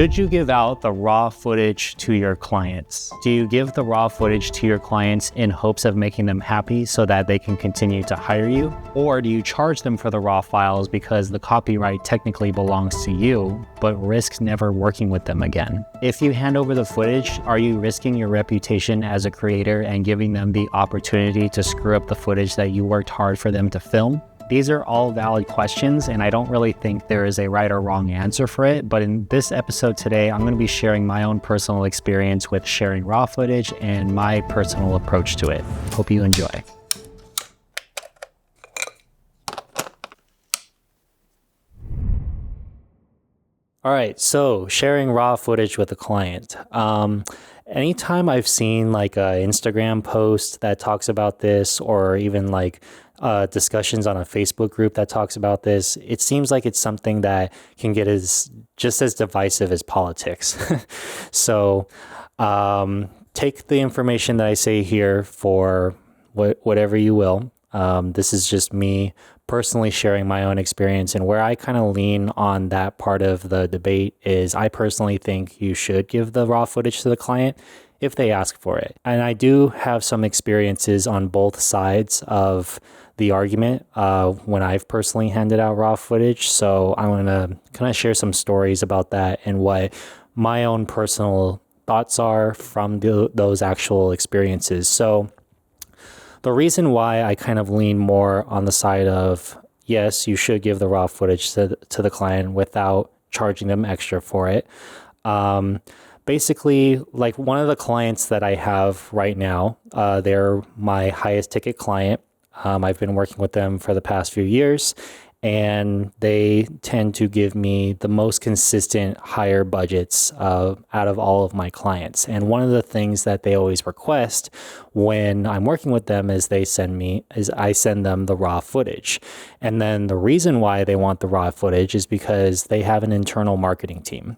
Should you give out the raw footage to your clients? Do you give the raw footage to your clients in hopes of making them happy so that they can continue to hire you? Or do you charge them for the raw files because the copyright technically belongs to you, but risks never working with them again? If you hand over the footage, are you risking your reputation as a creator and giving them the opportunity to screw up the footage that you worked hard for them to film? These are all valid questions, and I don't really think there is a right or wrong answer for it, but in this episode today, I'm going to be sharing my own personal experience with sharing raw footage and my personal approach to it. Hope you enjoy. All right, so sharing raw footage with a client. Anytime I've seen like an Instagram post that talks about this, or even like discussions on a Facebook group that talks about this, it seems like it's something that can get just as divisive as politics. So take the information that I say here for whatever you will. This is just me personally sharing my own experience, and where I kind of lean on that part of the debate is I personally think you should give the raw footage to the client if they ask for it. And I do have some experiences on both sides of the argument when I've personally handed out raw footage. So I'm going to kind of share some stories about that and what my own personal thoughts are from those actual experiences. So the reason why I kind of lean more on the side of, yes, you should give the raw footage to the client without charging them extra for it. Basically, like one of the clients that I have right now, they're my highest ticket client. I've been working with them for the past few years, and they tend to give me the most consistent higher budgets out of all of my clients. And one of the things that they always request when I'm working with them is I send them the raw footage. And then the reason why they want the raw footage is because they have an internal marketing team.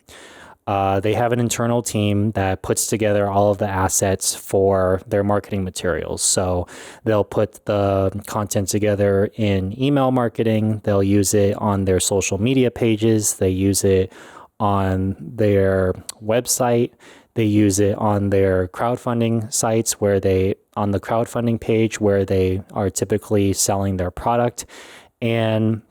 They have an internal team that puts together all of the assets for their marketing materials. So they'll put the content together in email marketing. They'll use it on their social media pages. They use it on their website. They use it on their crowdfunding sites on the crowdfunding page where they are typically selling their product. And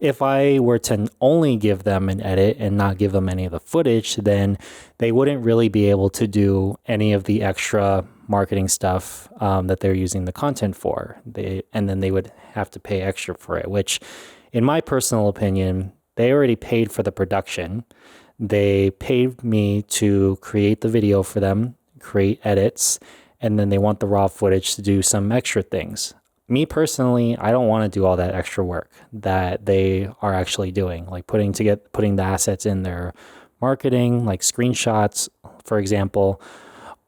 if I were to only give them an edit and not give them any of the footage, then they wouldn't really be able to do any of the extra marketing stuff that they're using the content for. And then they would have to pay extra for it, which in my personal opinion, they already paid for the production. They paid me to create the video for them, create edits, and then they want the raw footage to do some extra things. Me personally, I don't want to do all that extra work that they are actually doing, like putting the assets in their marketing, like screenshots, for example,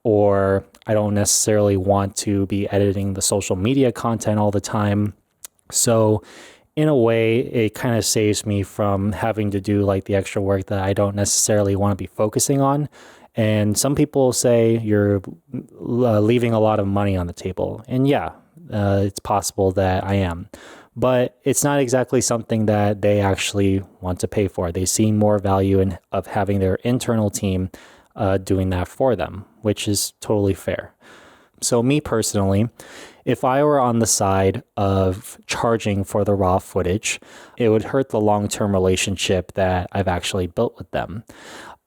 or I don't necessarily want to be editing the social media content all the time. So in a way, it kind of saves me from having to do like the extra work that I don't necessarily want to be focusing on. And some people say you're leaving a lot of money on the table. And yeah, it's possible that I am, but it's not exactly something that they actually want to pay for. They see more value of having their internal team doing that for them, which is totally fair. So me personally, if I were on the side of charging for the raw footage, it would hurt the long-term relationship that I've actually built with them.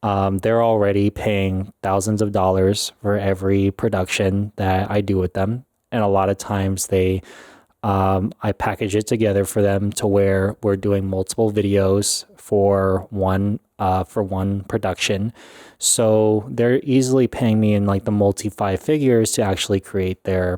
They're already paying thousands of dollars for every production that I do with them. And a lot of times I package it together for them to where we're doing multiple videos for one production. So they're easily paying me in like the multi-five figures to actually create their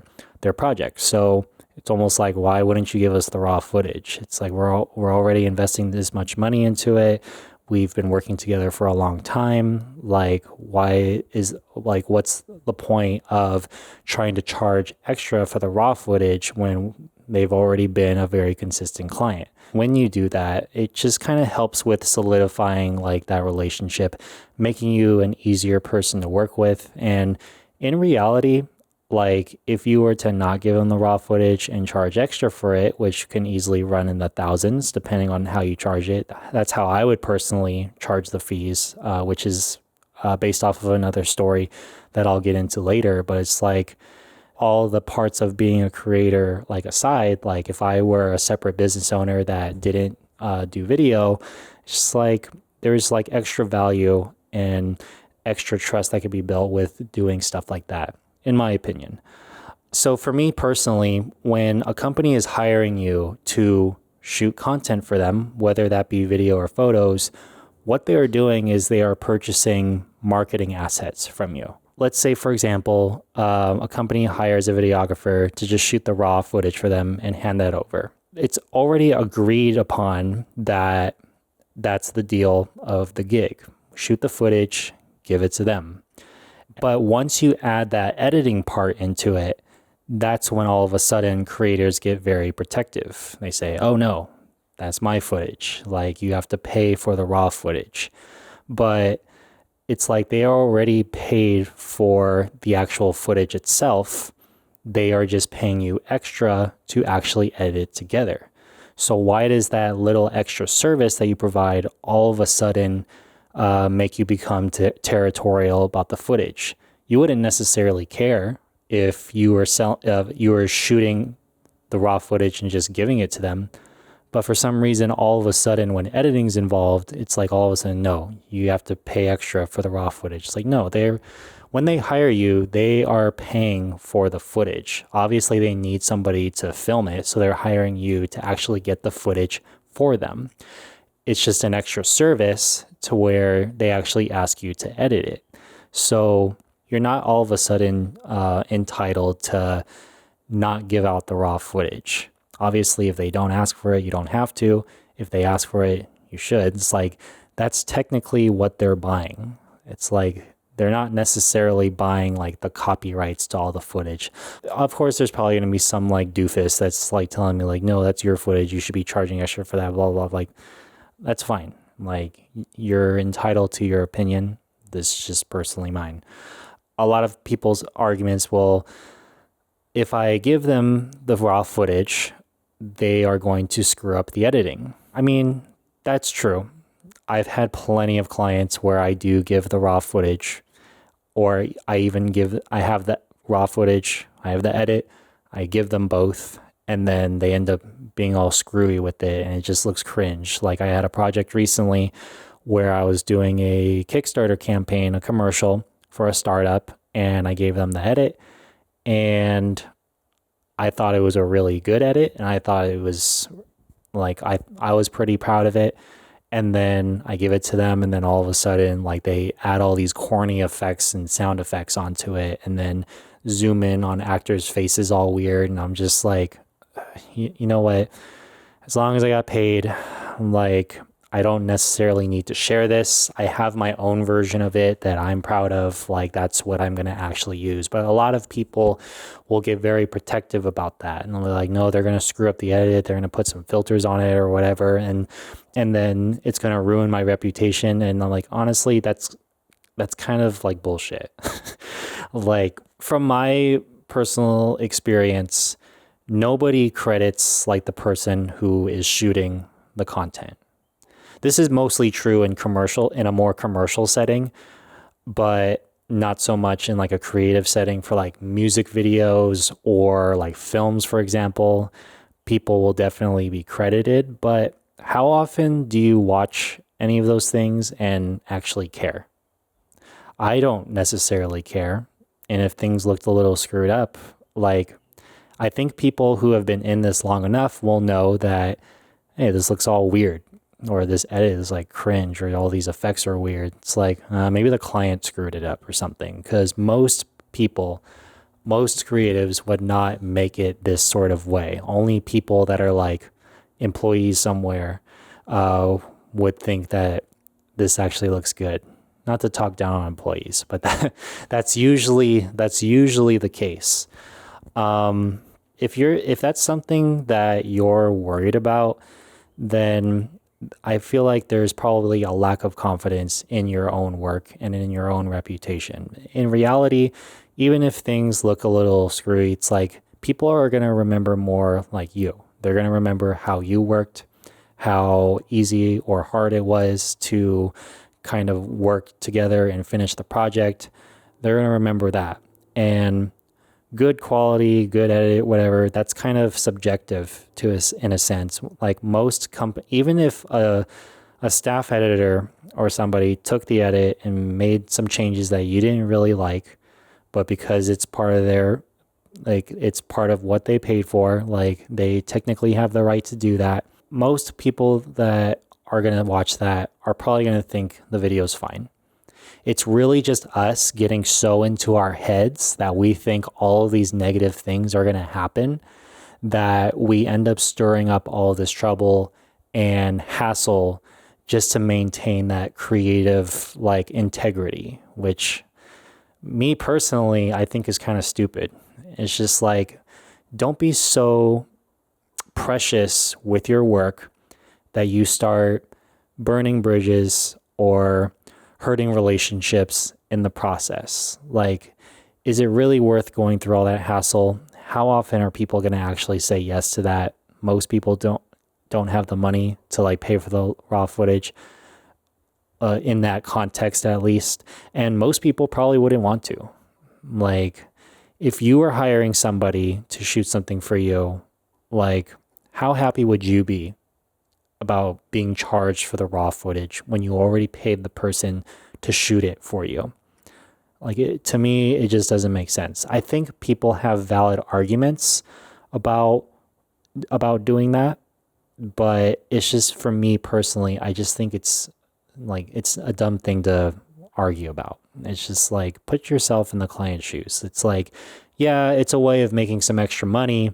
project. So it's almost like, why wouldn't you give us the raw footage? It's like we're already investing this much money into it. We've been working together for a long time. Like, what's the point of trying to charge extra for the raw footage when they've already been a very consistent client? When you do that, it just kind of helps with solidifying like that relationship, making you an easier person to work with. And in reality, Like if you were to not give them the raw footage and charge extra for it, which can easily run in the thousands depending on how you charge it, that's how I would personally charge the fees, which is based off of another story that I'll get into later. But it's like all the parts of being a creator, like aside, like if I were a separate business owner that didn't do video, it's just like there's like extra value and extra trust that could be built with doing stuff like that, in my opinion. So for me personally, when a company is hiring you to shoot content for them, whether that be video or photos, what they are doing is they are purchasing marketing assets from you. Let's say, for example, a company hires a videographer to just shoot the raw footage for them and hand that over. It's already agreed upon that that's the deal of the gig. Shoot the footage, give it to them. But once you add that editing part into it, that's when all of a sudden creators get very protective. They say, oh no, that's my footage. Like you have to pay for the raw footage. But it's like they are already paid for the actual footage itself. They are just paying you extra to actually edit it together. So why does that little extra service that you provide all of a sudden make you become territorial about the footage? You wouldn't necessarily care if you were shooting the raw footage and just giving it to them. But for some reason, all of a sudden, when editing's involved, it's like all of a sudden, no, you have to pay extra for the raw footage. It's like, no, when they hire you, they are paying for the footage. Obviously, they need somebody to film it, so they're hiring you to actually get the footage for them. It's just an extra service to where they actually ask you to edit it. So you're not all of a sudden entitled to not give out the raw footage. Obviously, if they don't ask for it, you don't have to. If they ask for it, you should. It's like, that's technically what they're buying. It's like, they're not necessarily buying like the copyrights to all the footage. Of course, there's probably going to be some like doofus that's like telling me like, no, that's your footage. You should be charging extra for that, blah, blah, blah. Like, that's fine. Like, you're entitled to your opinion. This is just personally mine. A lot of people's arguments will, if I give them the raw footage, they are going to screw up the editing. I mean, that's true. I've had plenty of clients where I do give the raw footage, or I have the raw footage, I have the edit, I give them both, and then they end up being all screwy with it, and it just looks cringe. Like I had a project recently where I was doing a Kickstarter campaign, a commercial for a startup, and I gave them the edit, and I thought it was a really good edit, and I thought it was like, I was pretty proud of it. And then I give it to them, and then all of a sudden, like they add all these corny effects and sound effects onto it, and then zoom in on actors' faces all weird. And I'm just like, you know what? As long as I got paid, I'm like, I don't necessarily need to share this. I have my own version of it that I'm proud of. Like, that's what I'm going to actually use. But a lot of people will get very protective about that. And they're like, no, they're going to screw up the edit. They're going to put some filters on it or whatever. And then it's going to ruin my reputation. And I'm like, honestly, that's kind of like bullshit. Like, from my personal experience, nobody credits like the person who is shooting the content. This is mostly true in a more commercial setting, but not so much in like a creative setting for like music videos or like films, for example. People will definitely be credited, but how often do you watch any of those things and actually care? I don't necessarily care. And if things looked a little screwed up, like, I think people who have been in this long enough will know that, hey, this looks all weird, or this edit is like cringe, or all these effects are weird. It's like, maybe the client screwed it up or something, because most creatives would not make it this sort of way. Only people that are like employees somewhere would think that this actually looks good. Not to talk down on employees, but that's usually the case. If that's something that you're worried about, then I feel like there's probably a lack of confidence in your own work and in your own reputation. In reality, even if things look a little screwy, it's like people are going to remember more like you. They're going to remember how you worked, how easy or hard it was to kind of work together and finish the project. They're going to remember that. And good quality, good edit, whatever, that's kind of subjective to us in a sense. Like most even if a staff editor or somebody took the edit and made some changes that you didn't really like, but because it's part of their, like, it's part of what they paid for, like, they technically have the right to do that. Most people that are going to watch that are probably going to think the video's fine. It's really just us getting so into our heads that we think all of these negative things are going to happen that we end up stirring up all this trouble and hassle just to maintain that creative like integrity, which me personally, I think is kind of stupid. It's just like, don't be so precious with your work that you start burning bridges or hurting relationships in the process. Like, is it really worth going through all that hassle? How often are people going to actually say yes to that? Most people don't have the money to like pay for the raw footage in that context, at least. And most people probably wouldn't want to. Like, if you were hiring somebody to shoot something for you, like, how happy would you be about being charged for the raw footage when you already paid the person to shoot it for you? Like, to me, it just doesn't make sense. I think people have valid arguments about doing that, but it's just, for me personally, I just think it's a dumb thing to argue about. It's just like, put yourself in the client's shoes. It's like, yeah, it's a way of making some extra money,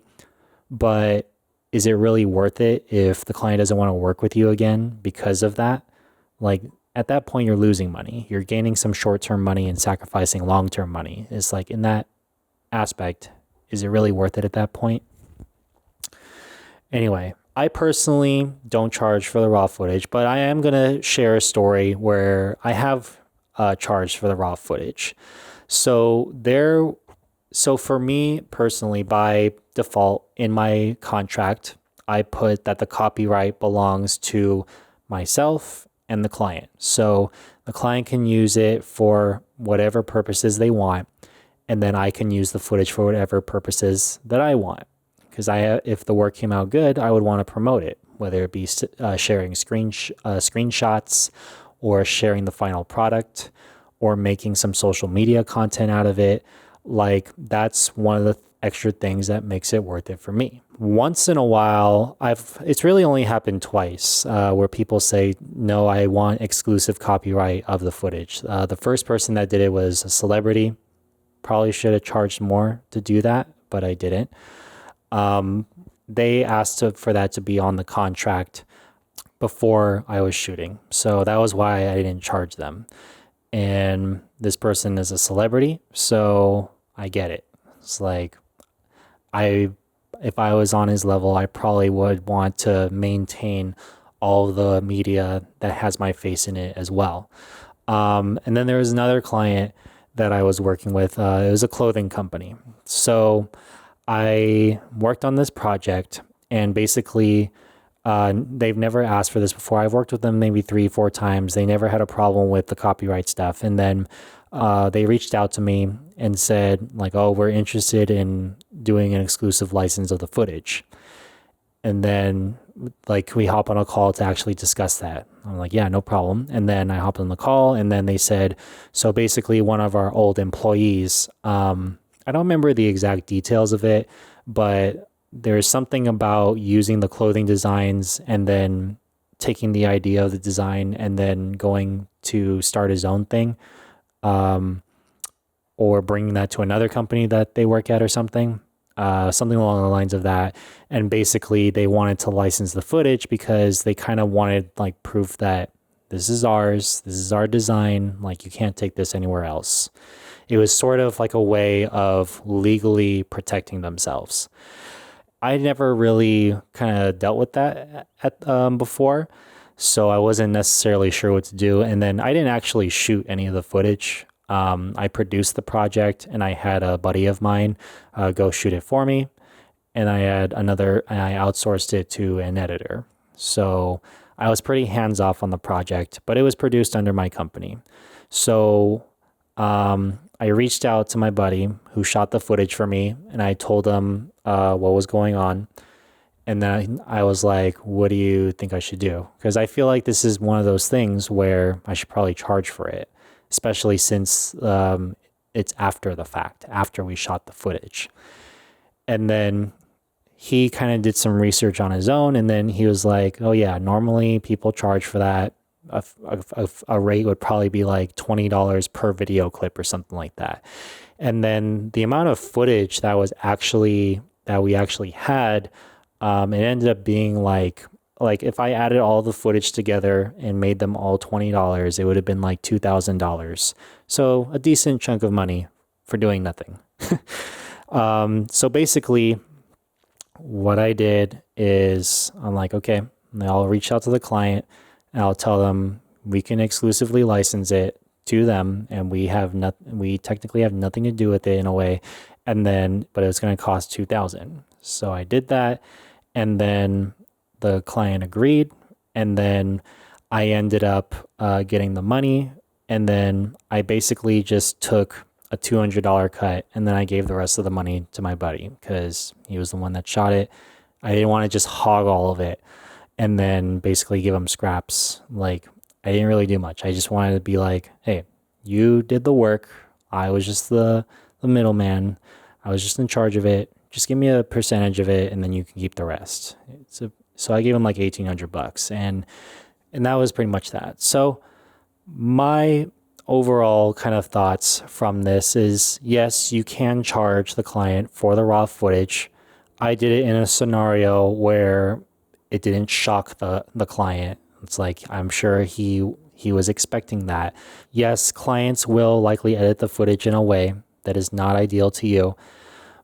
but is it really worth it if the client doesn't want to work with you again because of that? Like, at that point, you're losing money. You're gaining some short-term money and sacrificing long-term money. It's like, in that aspect, is it really worth it at that point? Anyway, I personally don't charge for the raw footage, but I am going to share a story where I have charged for the raw footage. So for me personally, by default in my contract, I put that the copyright belongs to myself and the client. So the client can use it for whatever purposes they want, and then I can use the footage for whatever purposes that I want. Because if the work came out good, I would want to promote it, whether it be sharing screenshots or sharing the final product or making some social media content out of it. Like, that's one of the extra things that makes it worth it for me. Once in a while, it's really only happened twice where people say, no, I want exclusive copyright of the footage. The first person that did it was a celebrity. Probably should have charged more to do that, but I didn't. They asked for that to be on the contract before I was shooting. So that was why I didn't charge them. And this person is a celebrity, so I get it. It's like, if I was on his level, I probably would want to maintain all the media that has my face in it as well. And then there was another client that I was working with. It was a clothing company. So I worked on this project, and basically they've never asked for this before. I've worked with them maybe 3-4 times. They never had a problem with the copyright stuff. And then they reached out to me and said, like, oh, we're interested in doing an exclusive license of the footage. And then, like, we hop on a call to actually discuss that. I'm like, yeah, no problem. And then I hopped on the call, and then they said, so basically one of our old employees, I don't remember the exact details of it, but there's something about using the clothing designs and then taking the idea of the design and then going to start his own thing, or bringing that to another company that they work at or something. Something along the lines of that. And basically they wanted to license the footage because they kind of wanted like proof that this is ours, this is our design, like you can't take this anywhere else. It was sort of like a way of legally protecting themselves. I never really kind of dealt with that before. So I wasn't necessarily sure what to do. And then I didn't actually shoot any of the footage. I produced the project and I had a buddy of mine go shoot it for me. And I outsourced it to an editor. So I was pretty hands off on the project, but it was produced under my company. So I reached out to my buddy who shot the footage for me and I told him what was going on. And then I was like, what do you think I should do? Because I feel like this is one of those things where I should probably charge for it, especially since it's after the fact, after we shot the footage. And then he kind of did some research on his own. And then he was like, oh, yeah, normally people charge for that. A rate would probably be like $20 per video clip or something like that. And then the amount of footage that we actually had, it ended up being like if I added all the footage together and made them all $20, it would have been like $2,000. So a decent chunk of money for doing nothing. So basically what I did is I'm like, okay, I'll reach out to the client and I'll tell them we can exclusively license it to them and we technically have nothing to do with it in a way. And then, but it's going to cost $2,000. So I did that. And then the client agreed. And then I ended up getting the money. And then I basically just took a $200 cut. And then I gave the rest of the money to my buddy because he was the one that shot it. I didn't want to just hog all of it and then basically give him scraps. Like, I didn't really do much. I just wanted to be like, hey, you did the work. I was just the middleman. I was just in charge of it. Just give me a percentage of it and then you can keep the rest. So I gave him like $1,800 and that was pretty much that. So my overall kind of thoughts from this is, yes, you can charge the client for the raw footage. I did it in a scenario where it didn't shock the client. It's like, I'm sure he was expecting that. Yes, clients will likely edit the footage in a way that is not ideal to you,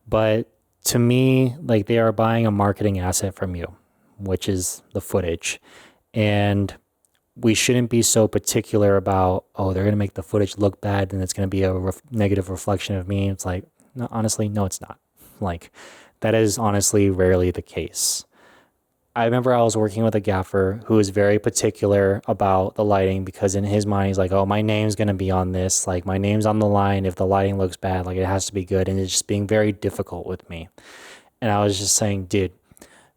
but to me, like, they are buying a marketing asset from you, which is the footage. And we shouldn't be so particular about, oh, they're going to make the footage look bad and it's going to be a negative reflection of me. It's like, no, honestly, no, it's not. Like, that is honestly rarely the case. I remember I was working with a gaffer who was very particular about the lighting because in his mind, he's like, oh, my name's going to be on this. Like, my name's on the line. If the lighting looks bad, like, it has to be good. And it's just being very difficult with me. And I was just saying, dude,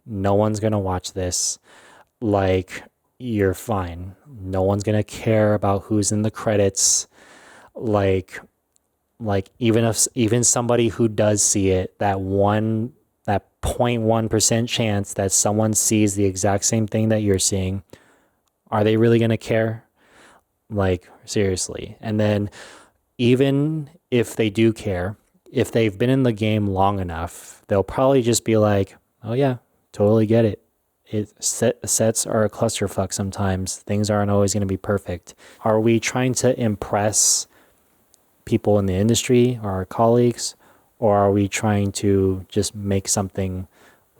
no one's going to watch this. Like, you're fine. No one's going to care about who's in the credits. Like even somebody who does see it, that 0.1% chance that someone sees the exact same thing that you're seeing, are they really going to care? Like, seriously. And then even if they do care, if they've been in the game long enough, they'll probably just be like, oh yeah, totally get it. Sets are a clusterfuck sometimes. Things aren't always going to be perfect. Are we trying to impress people in the industry or our colleagues, or are we trying to just make something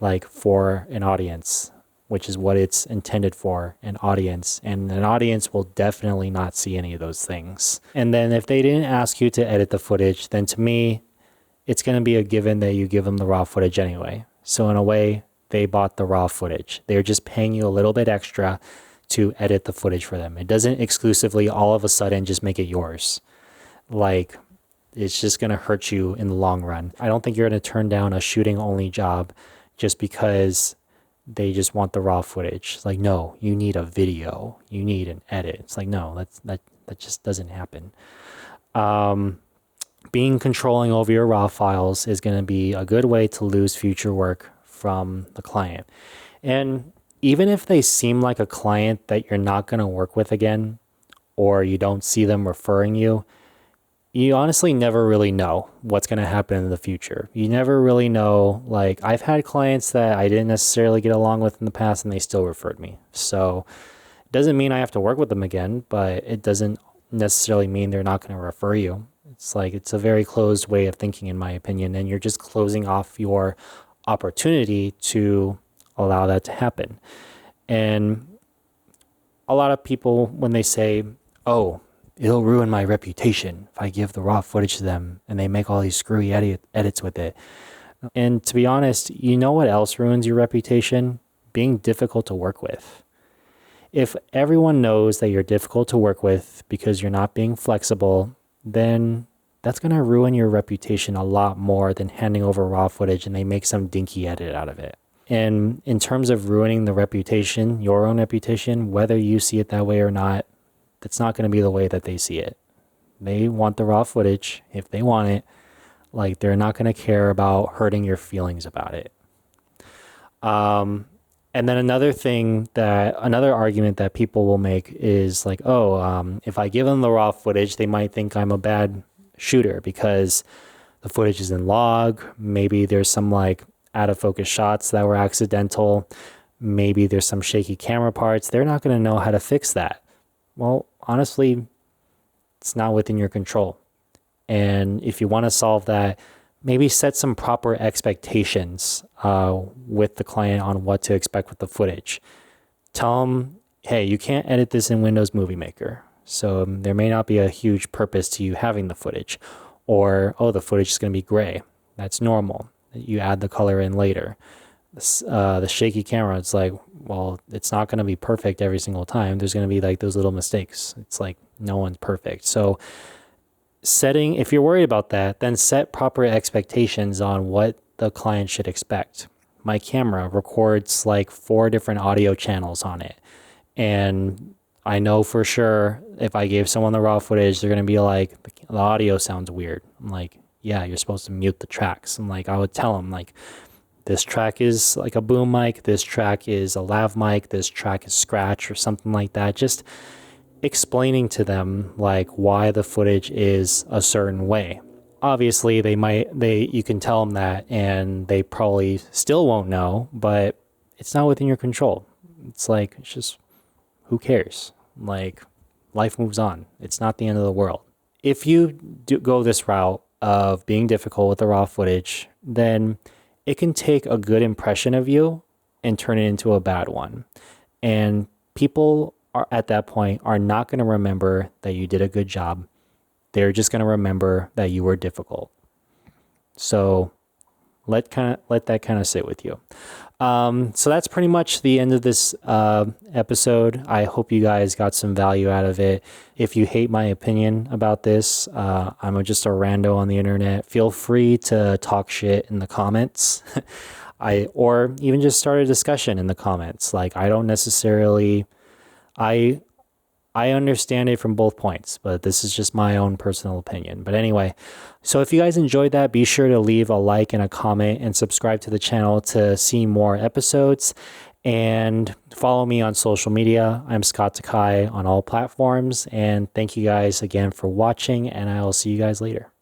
like for an audience, which is what it's intended for, an audience? And an audience will definitely not see any of those things. And then if they didn't ask you to edit the footage, then to me, it's going to be a given that you give them the raw footage anyway. So in a way, they bought the raw footage. They're just paying you a little bit extra to edit the footage for them. It doesn't exclusively all of a sudden just make it yours. Like, it's just going to hurt you in the long run. I don't think you're going to turn down a shooting only job just because they just want the raw footage. It's like, no, you need a video. You need an edit. It's like, no, that just doesn't happen. Being controlling over your raw files is going to be a good way to lose future work from the client. And even if they seem like a client that you're not going to work with again, or you don't see them referring you, you honestly never really know what's going to happen in the future. You never really know. Like, I've had clients that I didn't necessarily get along with in the past and they still referred me. So it doesn't mean I have to work with them again, but it doesn't necessarily mean they're not going to refer you. It's like, it's a very closed way of thinking, in my opinion, and you're just closing off your opportunity to allow that to happen. And a lot of people, when they say, oh, it'll ruin my reputation if I give the raw footage to them and they make all these screwy edits with it. And to be honest, you know what else ruins your reputation? Being difficult to work with. If everyone knows that you're difficult to work with because you're not being flexible, then that's going to ruin your reputation a lot more than handing over raw footage and they make some dinky edit out of it. And in terms of ruining the reputation, your own reputation, whether you see it that way or not, that's not going to be the way that they see it. They want the raw footage if they want it. Like, they're not going to care about hurting your feelings about it. And then another argument that people will make is like, if I give them the raw footage, they might think I'm a bad shooter because the footage is in log. Maybe there's some like out of focus shots that were accidental. Maybe there's some shaky camera parts. They're not going to know how to fix that. Well, honestly, it's not within your control. And if you want to solve that, maybe set some proper expectations with the client on what to expect with the footage. Tell them, hey, you can't edit this in Windows Movie Maker. So there may not be a huge purpose to you having the footage. Or, the footage is going to be gray. That's normal. You add the color in later. The shaky camera, it's like, well, it's not going to be perfect every single time. There's going to be like those little mistakes. It's like no one's perfect. So if you're worried about that, then set proper expectations on what the client should expect. My camera records like 4 different audio channels on it. And I know for sure if I gave someone the raw footage, they're going to be like, the audio sounds weird. I'm like, yeah, you're supposed to mute the tracks. And like, I would tell them like, this track is like a boom mic, this track is a lav mic, this track is scratch or something like that. Just explaining to them like why the footage is a certain way. Obviously you can tell them that and they probably still won't know, but it's not within your control. It's just, who cares? Like, life moves on. It's not the end of the world. If you do go this route of being difficult with the raw footage, then it can take a good impression of you and turn it into a bad one. And people at that point are not going to remember that you did a good job. They're just going to remember that you were difficult. So let that kind of sit with you. So that's pretty much the end of this episode. I hope you guys got some value out of it. If you hate my opinion about this, I'm just a rando on the internet. Feel free to talk shit in the comments. Or even just start a discussion in the comments. Like, I don't necessarily, I understand it from both points, but this is just my own personal opinion. But anyway, so if you guys enjoyed that, be sure to leave a like and a comment and subscribe to the channel to see more episodes. And follow me on social media. I'm Scott Takai on all platforms. And thank you guys again for watching, and I will see you guys later.